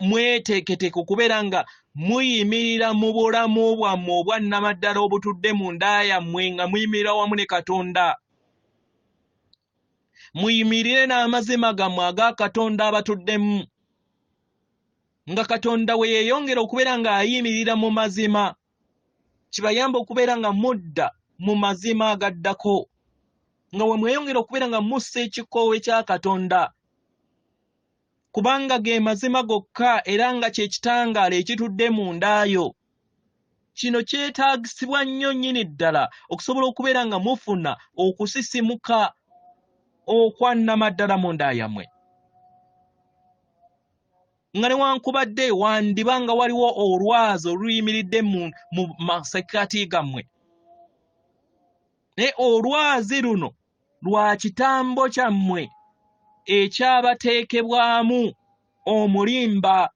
S1: mweteeketeeke okubeera nga muyimirira mu bulamu bwammwe obwannamaddala obutudde mu nda yammwe, nga muyimirira wamu ne Katonda. Muyimirire n'amazima gammwe aga Katonda abatuddemu, nga Katonda we yeeyongera okubeera nga ayimirira mu mazima, kibayamba okubeera nga mudda mu mazima agaddako, nga we mweyongera okubeera nga mussa ekikoowe kya Katonda, kubanga ge mazima gokka era nga kye kitangaala ekitudde mu ndaayo. Kino kyetaagisibwa nnyo nnyini ddala okusobola okubeera nga mufuna okusisimuka okwannamaddala mu nda yammwe. Nga newankubadde wandiba nga waliwo olwazi oluyimiridde mu masekati gammwe, naye olwazi luno lwa kitambo kyammwe ekyabateekebwamu omulimba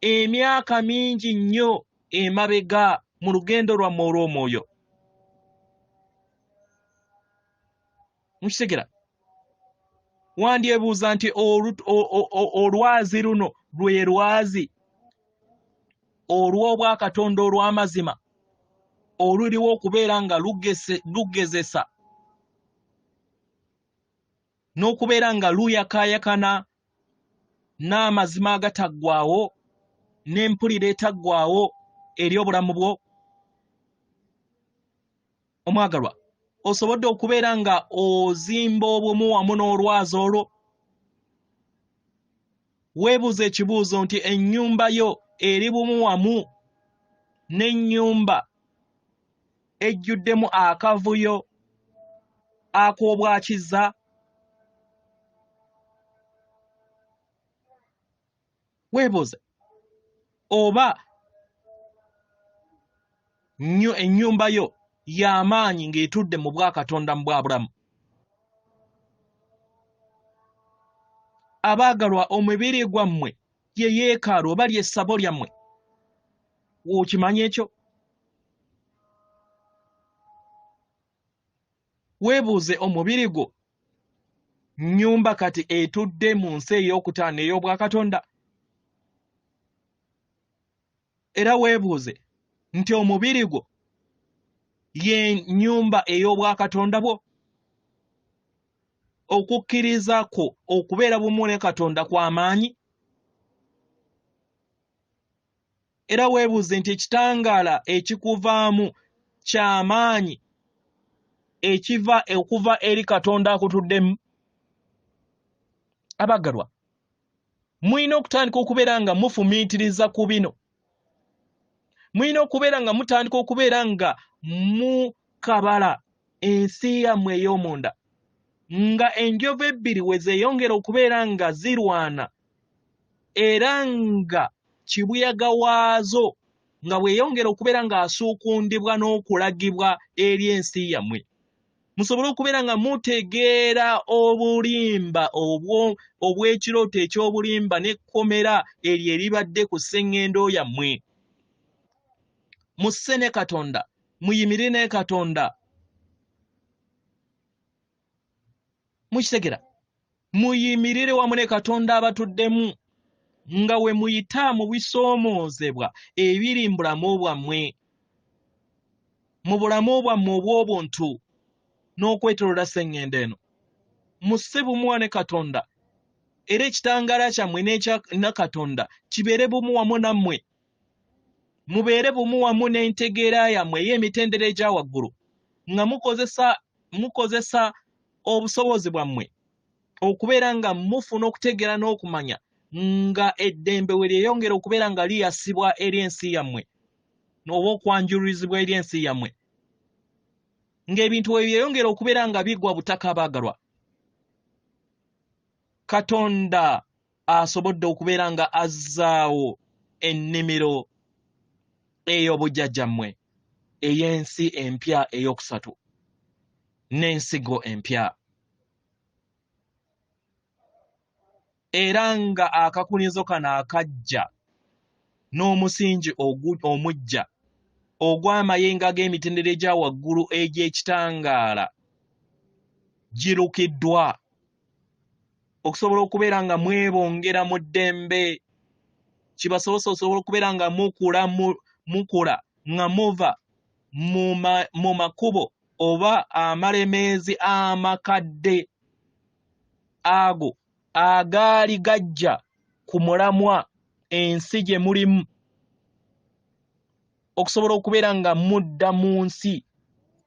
S1: emyaka mingi nnyo emabega mu lugendo lwammwe olw'omwoyo. Mukitegera? wandyebuuza nti olwazi luno lwe lwazi olw'obwakatonda olw'amazima oluliwo okubeera nga lugezesa n'okubeera nga luyakaayakana n'amazima agataggwaawo n'empulira etaggwaawo eri obulamu bwo. Omwagalwa, osobodde okubeera nga ozimba obumu wamu n'olwazi olwo. Weebuuza ekibuuzo nti ennyumba yo eri bumu wamu n'ennyumba ejjuddemu akavuyo ak'obwakiza? Weebuuze oba ennyumba yo y'amaanyi ng'etudde mu bwakatonda mu bwabulamu. Abaagalwa, omubiri gwammwe ye yeekaalu oba ly'essabo lyammwe. Okimanya ekyo? Weebuuze omubiri gwo nnyumba kati etudde mu nsi ey'okutaano ey'obwakatonda. Era weebuuze nti omubiri gwo ye nnyumba ey'obwakatonda bwo. Okukkiriza kwo okubeera bumu ne Katonda kw'amaanyi. Era weebuuze nti ekitangaala ekikuvaamu ky'amaanyi okuva eri Katonda akutuddemu. Abaagalwa, mulina okutandika okubeera nga mufumiitiriza ku bino. Mulina okubeera nga mutandika okubeera nga mukabala ensi yammwe ey'omunda, nga enjovu ebbiri we zeeyongera okubeera nga zirwana era nga kibuyaga waazo nga bweyongera okubeera nga asuukundibwa n'okulagibwa eri ensi yammwe, musobole okubeera nga mutegeera obulimba obw'ekirooto eky'obulimba n'ekkomera eryo eribadde ku sseŋŋendo yammwe. Musse ne Katonda, muyimirire ne Katonda. Mukitegera? Muyimirire wamu ne Katonda abatuddemu nga we muyita mu bisoomoozebwa ebiri mu bulamu bwammwe, mu bulamu bwammwe obw'obuntu n'okwetoloola sseŋŋendo eno. Musse bumu ne Katonda era ekitangaala kyammwe ne Katonda kibeere bumu wamu nammwe. Mubeere bumu wamu n'entegeera yammwe ey'emitendera egya waggulu, nga mukozesa obusobozi bwammwe okubeera nga mufuna okutegeera n'okumanya nga eddembe we lyeyongera okubeera nga liyasibwa eri ensi yammwe oba okwanjulurizibwa eri ensi yammwe, ng'ebintu we byeyongera okubeera nga bigwa butaka. Abaagalwa, Katonda asobodde okubeera nga azzaawo ennimiro ey'obujjajjammwe ey'ensi empya ey'okusatu n'ensigo empya, era nga akakunizo kano akajja n'omusingi omuggya ogw'amayengo ag'emitendera egya waggulu egy'ekitangaala girukiddwa okusobola okubeera nga mwebongera mu ddembe, kibasobose osobola okubeera nga mukula nga muva mu makubo oba amalemeezi amakadde ago agaali gajja ku mulamwa ensi gye mulimu, okusobola okubeera nga mudda mu nsi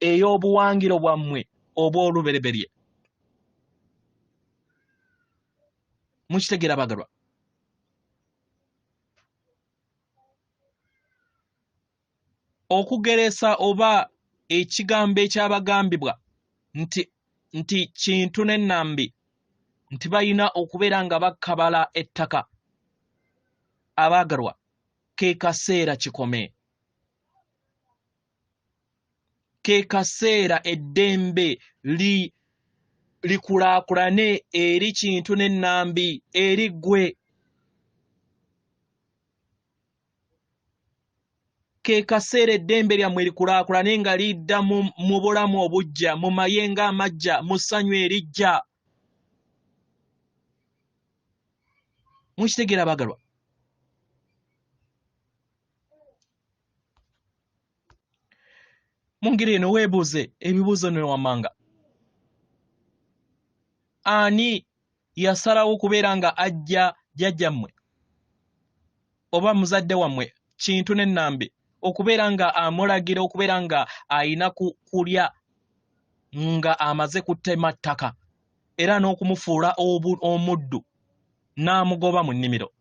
S1: ey'obuwangiro bwammwe obw'olubereberye. Mukitegera bagalwa? Okugeresa oba ekigambo ekyabagambibwa nti kintu n'ennambi nti balina okubeera nga bakabala ettaka. Abaagalwa, ke kaseera kikome. Ke kaseera eddembe likulaakulane eri kintu n'ennambi eri ggwe. Ke kaseera eddembe lyammwe likulaakulane nga lidda mu bulamu obujja, mu mayengo amajja, mu ssanyu erijja. Mukitegera bagalwa. Mungire eno weebuuze ebibuuzo ne wammanga. Ani yasalawo kubeera nga ajja jjajjammwe oba muzadde wammwe Kintu n'Ennambi okubeera nga amulagira okubeera nga ayina kulya nga amaze kutema ttaka era n'okumufuula omuddu n'amugoba mu nnimiro?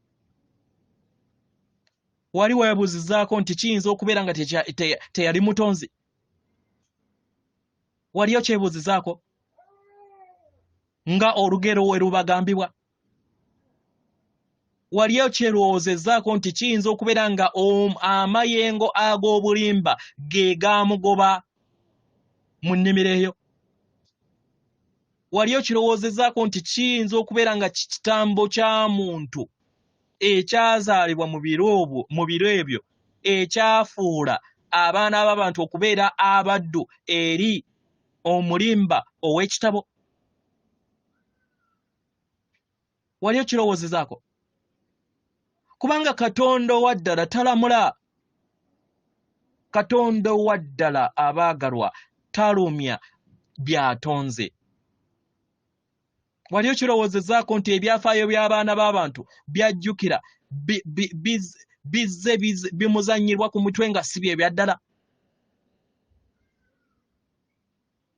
S1: Wali weebuuzizzaako nti kiyinza okubeera nga teyali mutonzi? Wali okyebuuzizzaako nga olugero we lubagambibwa? Wali okyerowoozezaako nti kiyinza okubeera nga amayengo ag'obulimba ge gaamugoba mu nnimiro eyo? Wali okirowoozezaako nti kiyinza okubeera nga kitambo kya muntu ekyazaalibwa mu biro ebyo ekyafuula abaana b'abantu okubeera abaddu eri omulimba ow'ekitabo? Wali okirowoozezaako? Kubanga Katonda wa ddala talamula. Katonda wa ddala abaagalwa talumya byatonze. Wali okirowoozezaako nti ebyafaayo by'abaana b'abantu byajjukira bizze bimuzanyirwa ku mutwe nga si bye bya ddala?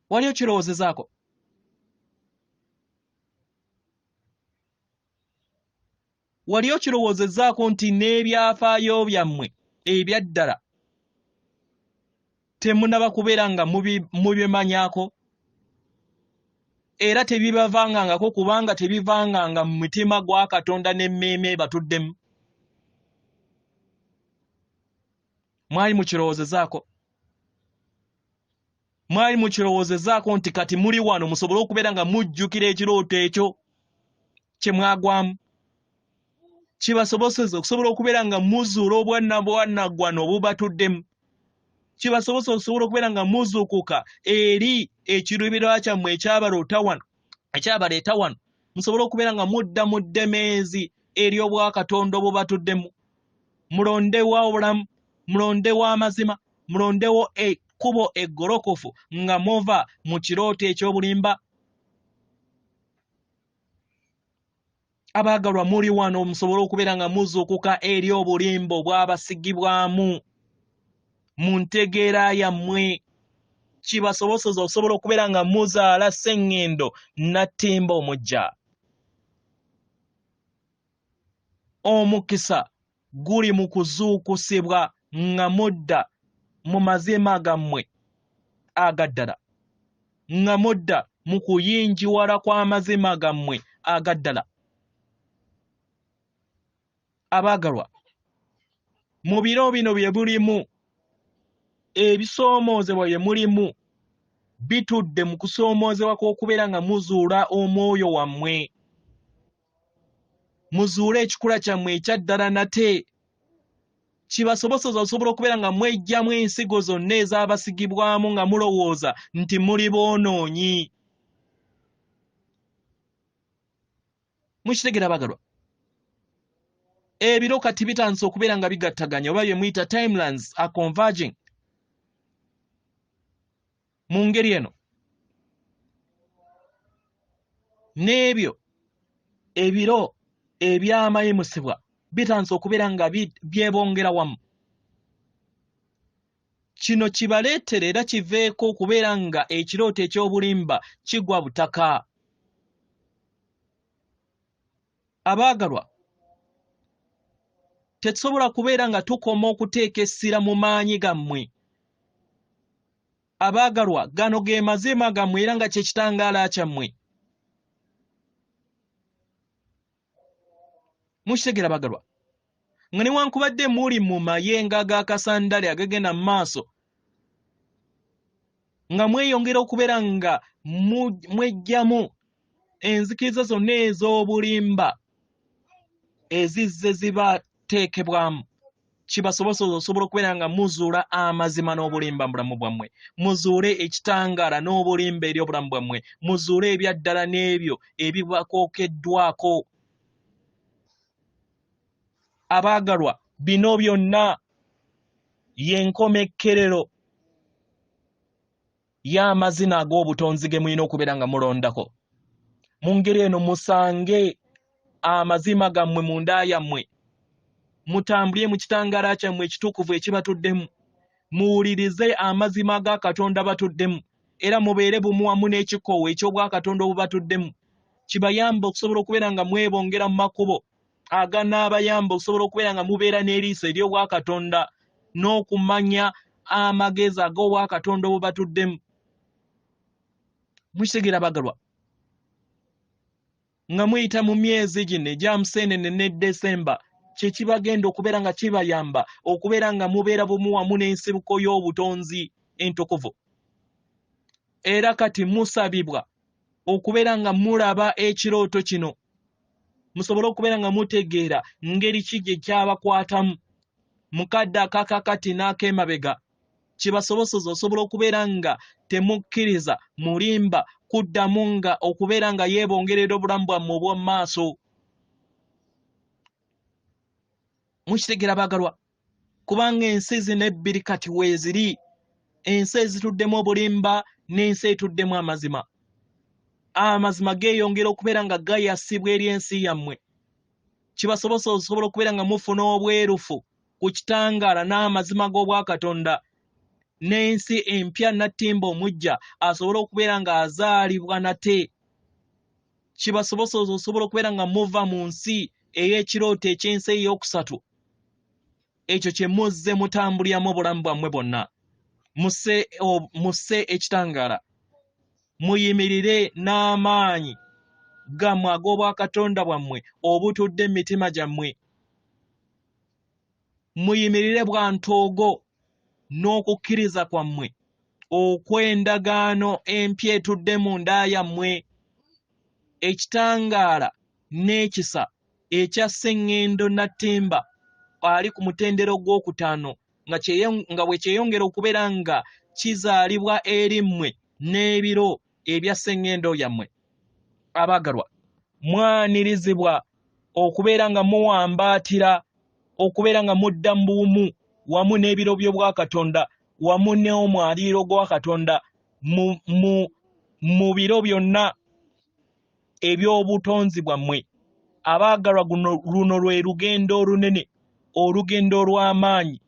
S1: Wali okirowoozezaako? Wali okirowoozezaako nti n'ebyafaayo byammwe ebya ddala temunaba kubeera nga mubimanyaako era tebibavangangako kubanga tebivanganga mu mutima gwa Katonda n'emmeeme batuddemu? Mwali mukirowoozezaako? Mwali mukirowoozezaako nti kati muli wano musobole okubeera nga mujjukira ekirooto ekyo kye mwagwamu? Kibasoboseza okusobola okubeera nga muzuula obwannaggwano obubatuddemu? Kibasoboseza okusobola okubeera nga muzuukuka eri ekiruubirirwa kyammwe ekyabaleeta wano, musobole okubeera nga mudda mu ddemeezi eri obwakatonda obubatuddemu? Mulondewo obulamu, mulondewo amazima, mulondewo ekkubo eggolokofu nga muva mu kirooto eky'obulimba? Abaagalwa muli wano musobole okubeera nga muzuukuka eri obulimba obwabasigibwamu mu ntegeera yammwe. Kibasoboseza okusobola okubeera nga muzaala sseŋŋendo Nattimba omujja. Omukisa guli mu kuzuukusibwa nga mudda mu mazima gammwe agaddala, nga mudda mu kuyinjiwala kw'amazima gammwe agaddala. Abaagalwa, mu biro bino bye bulimu, ebisoomoozebwa bye mulimu bitudde mu kusoomoozebwa kw'okubeera nga muzuula omwoyo wammwe, muzuule ekikula kyammwe ekya ddala nate. Kibasoboseza okusobola okubeera nga mwejjamu ensigo zonna ez'abasigibwamu nga mulowooza nti muli boonoonyi. Mukitegera bagalwa? Ebiro kati bitandise okubeera nga bigattaganya oba bye muyita timelines are converging. Mu ngeri eno n'ebyo ebiro eby'amayimusibwa bitandise okubeera nga byebongera wamu. Kino kibaleetere era kiveeko okubeera nga ekirooto eky'obulimba kigwa butaka. Abaagalwa, tetusobola kubeera nga tukoma okuteeka essira mu maanyi gammwe. Abaagalwa, gano ge mazima gammwe era nga kye kitangaala kyammwe. Mukitegera bagalwa? Nga newankubadde muli mu mayenga ag'akasandale agagenda mu maaso, nga mweyongera okubeera nga mwejjamu enzikiriza zonna ez'obulimba ezizze zibateekebwamu, kibasoboseza okusobola okubeera nga muzuula amazima n'obulimba mu bulamu bwammwe, muzuule ekitangaala n'obulimba eri obulamu bwammwe, muzuule ebya ddala n'ebyo ebibakookeddwako. Abaagalwa, bino byonna y'enkomekkerero y'amazina ag'obutonzi ge mulina okubeera nga mulondako. Mu ngeri eno musange amazima gammwe mu nda yammwe, mutambulire mu kitangaala kyammwe ekitukuvu ekibatuddemu, muwulirize amazima ga Katonda batuddemu, era mubeere bumu wamu n'ekikoowo eky'obwakatonda obubatuddemu, kibayamba okusobola okubeera nga mwebongera mu makubo aganaabayamba okusobola okubeera nga mubeera n'eriiso ery'obwakatonda n'okumanya amagezi ag'obwakatonda obubatuddemu. Mukitegeera bagalwa, nga muyita mu myezi gino egya Museenene ne Desemba, kye kibagenda okubeera nga kibayamba okubeera nga mubeera bumu wamu n'ensibuko y'obutonzi entukuvu. Era kati musabibwa okubeera nga mulaba ekirooto kino, musobole okubeera nga mutegeera ngeri ki gye kyabakwatamu mu kadde akakakati n'ak'emabega, kibasobozesa osobola okubeera nga temukkiriza mulimba kuddamu nga okubeera nga yeebongerera obulamu bwammwe obw'omu maaso. Mukitegeera bagalwa, kubanga ensi zino ebbiri kati weeziri, ensi ezituddemu obulimba n'ensi etuddemu amazima. Amazima geeyongera okubeera nga gayasibwa eri ensi yammwe, kibasobozesa osobola okubeera nga mufuna obwerufu ku kitangaala n'amazima g'obwakatonda, n'ensi empya Nattimba omujja asobole okubeera nga azaalibwa nate. Kibasobozesa osobola okubeera nga muva mu nsi ey'ekirooto eky'ensi ey'okusatu, ekyo kye muzze mutambuliramu obulamu bwammwe bwonna. Musse ekitangaala, muyimirire n'amaanyi gammwe ag'obwakatonda bwammwe obutudde mu mitima gyammwe. Muyimirire bwa ntoogo n'okukkiriza kwammwe okw'endagaano empya etudde mu nda yammwe. Ekitangaala n'ekisa ekya sseŋŋendo Nattimba ali ku mutendero gw'okutaano nga bwe kyeyongera okubeera nga kizaalibwa eri mmwe n'ebiro ebya sseŋŋendo yammwe. Abaagalwa, mwanirizibwa okubeera nga muwambaatira okubeera nga mudda mu bumu wamu n'ebiro by'obwakatonda wamu n'omwaliiro gwa Katonda mu biro byonna eby'obutonzi bwammwe. Abaagalwa, luno lwe lugendo olunene, olugendo olw'amaanyi,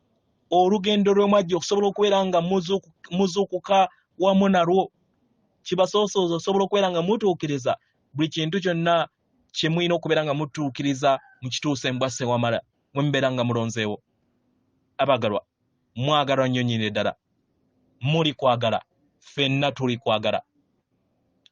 S1: olugendo lwe mwajja okusobola okubeera nga muzuukuka wamu nalwo. Kibasobozesa osobola okubeera nga mutuukiriza buli kintu kyonna kye mulina okubeera nga mutuukiriza mu kituusa embwase wamala mwe mubeera nga mulonzeewo. Abaagalwa, mwagalwa nnyo nnyini ddala, muli kwagala, ffenna tuli kwagala.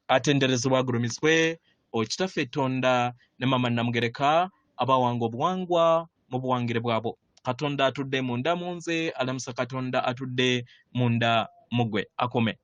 S1: Atenderezebwa agulumizibwe Okitaffe Tonda ne Maama Namugereka abawanga obuwangwa mu buwangire bwabo. Katonda atudde munda mu nze, alamusa Katonda atudde munda mu ggwe. Akome.